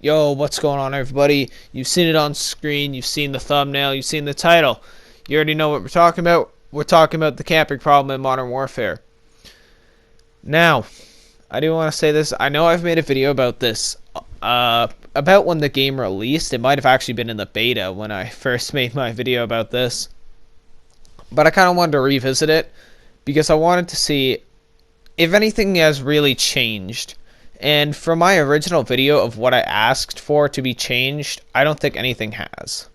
Yo, what's going on, everybody? You've seen it on screen, you've seen the thumbnail, you've seen the title. You already know what we're talking about. We're talking about the camping problem in Modern Warfare. Now, I do want to say this. I know I've made a video about this, about when the game released. It might have actually been in the beta when I first made my video about this. But I kind of wanted to revisit it because I wanted to see if anything has really changed. And from my original video of what I asked for to be changed, I don't think anything has.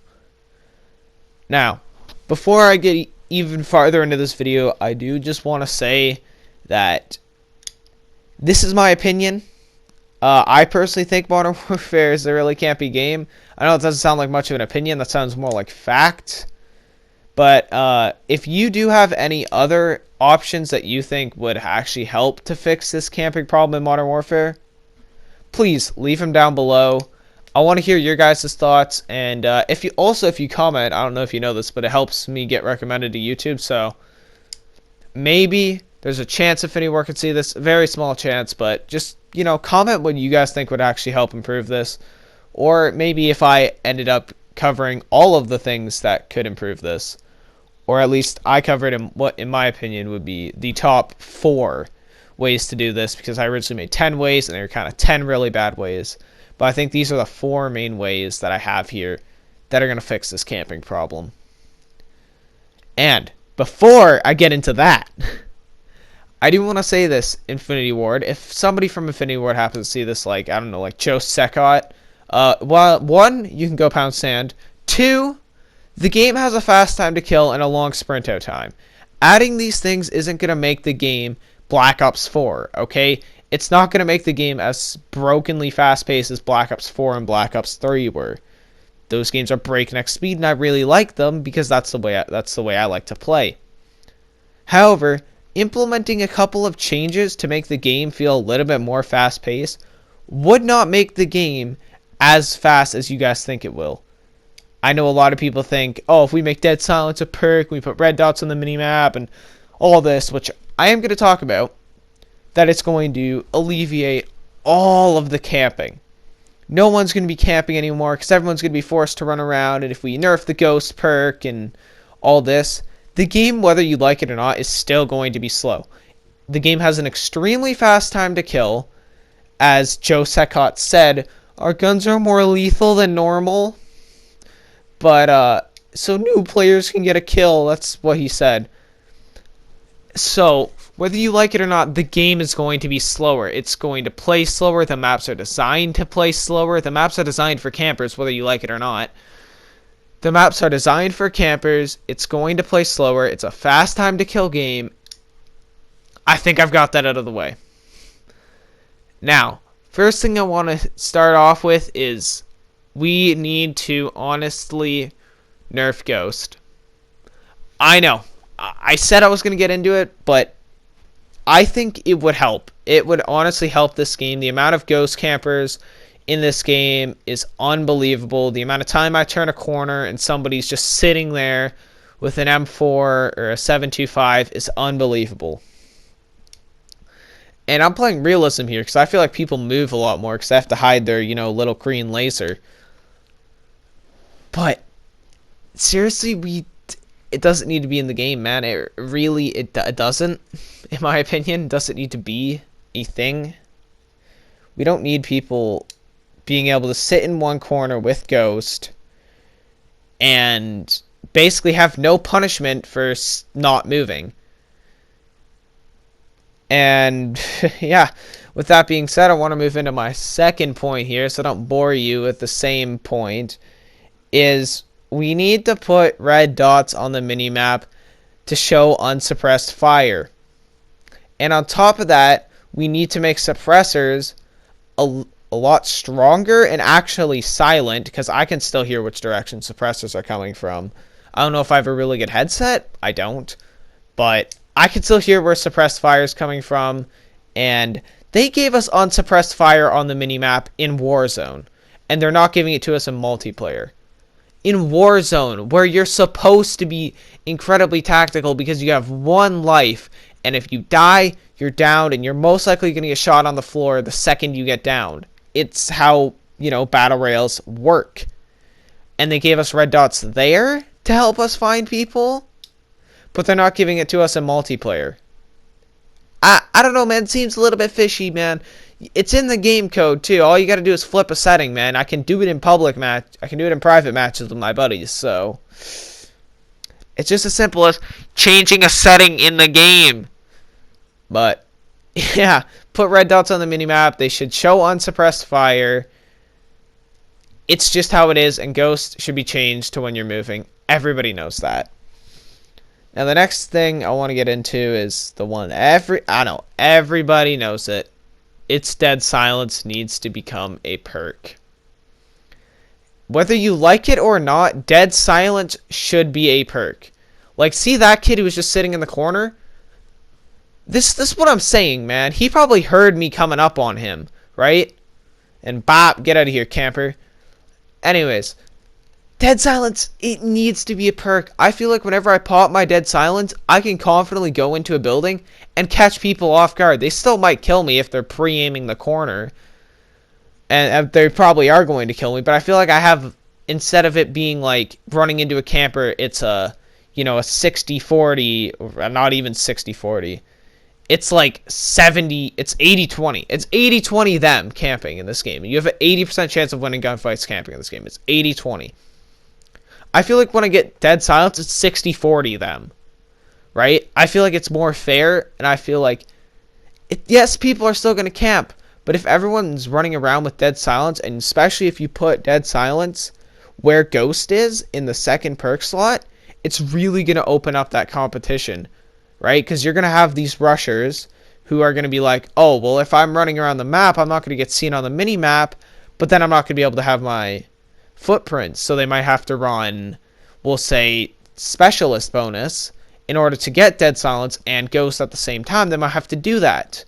Now, before I get even farther into this video, I do just want to say that this is my opinion. I personally think Modern Warfare is a really campy game. I know it doesn't sound like much of an opinion. That sounds more like fact. But if you do have any other options that you think would actually help to fix this camping problem in Modern Warfare, please leave them down below. I want to hear your guys' thoughts, and if you comment, I don't know if you know this, but it helps me get recommended to YouTube, so maybe there's a chance if anyone can see this, a very small chance, but just, comment what you guys think would actually help improve this, or maybe if I ended up covering all of the things that could improve this, or at least I covered in what, in my opinion, would be the top 4 ways to do this, because I originally made 10 ways, and there are kind of 10 really bad ways. But I think these are the 4 main ways that I have here that are going to fix this camping problem. And before I get into that, I do want to say this, Infinity Ward. If somebody from Infinity Ward happens to see this, like, I don't know, like Joe Secott, well, 1, you can go pound sand. 2, the game has a fast time to kill and a long sprint out time. Adding these things isn't going to make the game Black Ops 4, okay? It's not going to make the game as brokenly fast-paced as Black Ops 4 and Black Ops 3 were. Those games are breakneck speed, and I really like them because that's the way I like to play. However, implementing a couple of changes to make the game feel a little bit more fast-paced would not make the game as fast as you guys think it will. I know a lot of people think, oh, if we make Dead Silence a perk, we put red dots on the minimap, and all this, which I am going to talk about, that it's going to alleviate all of the camping. No one's going to be camping anymore because everyone's going to be forced to run around, and if we nerf the ghost perk and all this, the game, whether you like it or not, is still going to be slow. The game has an extremely fast time to kill. As Joe Secott said, our guns are more lethal than normal. But, so new players can get a kill. That's what he said. So, whether you like it or not, the game is going to be slower. It's going to play slower. The maps are designed to play slower. The maps are designed for campers, whether you like it or not. The maps are designed for campers. It's going to play slower. It's a fast time to kill game. I think I've got that out of the way. Now, first thing I want to start off with is we need to honestly nerf Ghost. I know. I said I was going to get into it, but I think it would help. It would honestly help this game. The amount of Ghost campers in this game is unbelievable. The amount of time I turn a corner and somebody's just sitting there with an M4 or a 7.25 is unbelievable. And I'm playing realism here because I feel like people move a lot more because they have to hide their, little green laser. But seriously, it doesn't need to be in the game, man. It doesn't, in my opinion, doesn't need to be a thing. We don't need people being able to sit in one corner with Ghost and basically have no punishment for not moving. And yeah, with that being said, I want to move into my second point here so I don't bore you with the same point, is we need to put red dots on the minimap to show unsuppressed fire. And on top of that, we need to make suppressors a lot stronger and actually silent, because I can still hear which direction suppressors are coming from. I don't know if I have a really good headset. I don't. But I can still hear where suppressed fire is coming from. And they gave us unsuppressed fire on the minimap in Warzone. And they're not giving it to us in multiplayer. In Warzone, where you're supposed to be incredibly tactical because you have 1 life, and if you die, you're downed, and you're most likely going to get shot on the floor the second you get downed. It's how battle rails work. And they gave us red dots there to help us find people, but they're not giving it to us in multiplayer. I don't know, man. It seems a little bit fishy, man. It's in the game code, too. All you got to do is flip a setting, man. I can do it in public match. I can do it in private matches with my buddies, so it's just as simple as changing a setting in the game. But, yeah, put red dots on the minimap. They should show unsuppressed fire. It's just how it is, and Ghost should be changed to when you're moving. Everybody knows that. Now, the next thing I want to get into is the one everybody knows it. It's Dead Silence needs to become a perk. Whether you like it or not, Dead Silence should be a perk. Like, see that kid who was just sitting in the corner? This is what I'm saying, man. He probably heard me coming up on him, right? And bop, get out of here, camper. Anyways, Dead Silence, it needs to be a perk. I feel like whenever I pop my Dead Silence, I can confidently go into a building and catch people off guard. They still might kill me if they're pre-aiming the corner. And they probably are going to kill me. But I feel like I have, instead of it being like running into a camper, it's a 60-40, not even 60-40. It's like 70, it's 80-20. It's 80-20 them camping in this game. You have an 80% chance of winning gunfights camping in this game. It's 80-20. I feel like when I get Dead Silence, it's 60-40 them. Right? I feel like it's more fair, and I feel like, yes, people are still going to camp, but if everyone's running around with Dead Silence, and especially if you put Dead Silence where Ghost is in the second perk slot, it's really going to open up that competition. Right? Because you're going to have these rushers who are going to be like, oh, well, if I'm running around the map, I'm not going to get seen on the mini-map, but then I'm not going to be able to have my footprints. So they might have to run, we'll say, Specialist bonus in order to get Dead Silence and Ghost at the same time. They might have to do that.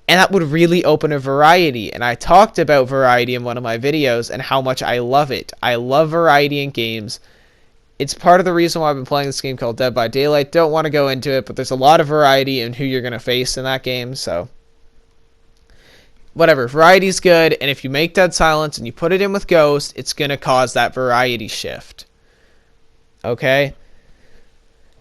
And that would really open a variety. And I talked about variety in one of my videos and how much I love it. I love variety in games. It's part of the reason why I've been playing this game called Dead by Daylight. Don't want to go into it, but there's a lot of variety in who you're going to face in that game, so whatever. Variety's good, and if you make Dead Silence and you put it in with Ghost, it's going to cause that variety shift. Okay?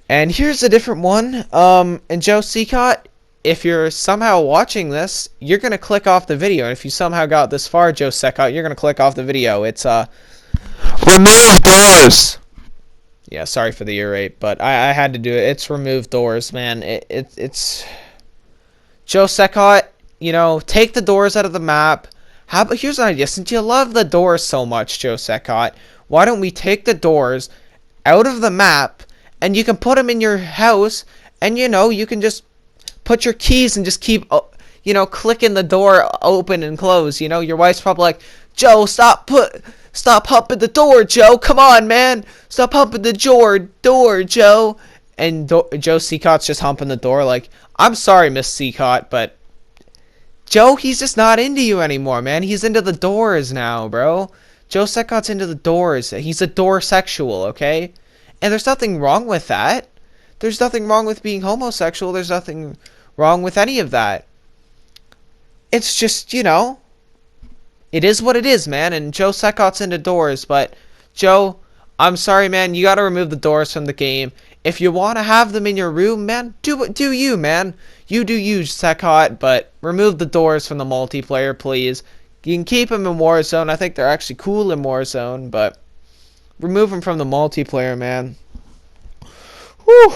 And here's a different one. And Joe Seacott, if you're somehow watching this, you're going to click off the video. And if you somehow got this far, Joe Seacott, you're going to click off the video. It's, remove doors! Yeah, sorry for the ear rape, but I had to do it. It's remove doors, man. It's Joe Seacott, take the doors out of the map. Here's an idea. Since you love the doors so much, Joe Seacott, why don't we take the doors out of the map, and you can put them in your house, and, you can just put your keys and just keep, clicking the door open and close. Your wife's probably like, Joe, stop humping the door, Joe. Come on, man. Stop humping the door, Joe. And Joe Seacott's just humping the door like, I'm sorry, Miss Seacott, but Joe, he's just not into you anymore, man. He's into the doors now, bro. Joe Seacott's into the doors. He's a door sexual, okay? And there's nothing wrong with that. There's nothing wrong with being homosexual. There's nothing wrong with any of that. It's just, it is what it is, man, and Joe Seacott's into doors, but Joe, I'm sorry, man, you gotta remove the doors from the game. If you want to have them in your room, man, do you, man. You do you, Seacott, but remove the doors from the multiplayer, please. You can keep them in Warzone. I think they're actually cool in Warzone, but remove them from the multiplayer, man. Whew.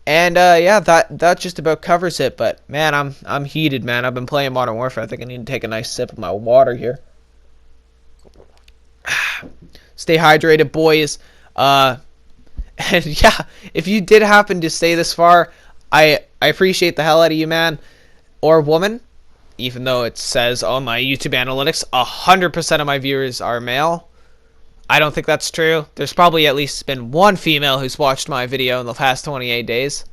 And yeah, that just about covers it. But man, I'm heated, man. I've been playing Modern Warfare. I think I need to take a nice sip of my water here. Stay hydrated, boys. And yeah, if you did happen to stay this far, I appreciate the hell out of you, man or woman. Even though it says on my YouTube analytics, 100% of my viewers are male. I don't think that's true. There's probably at least been one female who's watched my video in the past 28 days.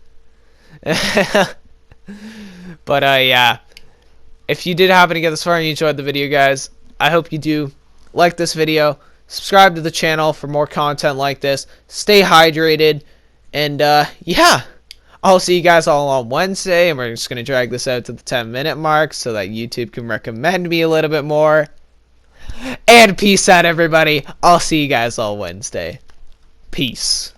But yeah, if you did happen to get this far and you enjoyed the video, guys, I hope you do like this video, subscribe to the channel for more content like this, stay hydrated, and yeah, I'll see you guys all on Wednesday, and we're just going to drag this out to the 10-minute mark so that YouTube can recommend me a little bit more. And peace out, everybody. I'll see you guys all Wednesday. Peace.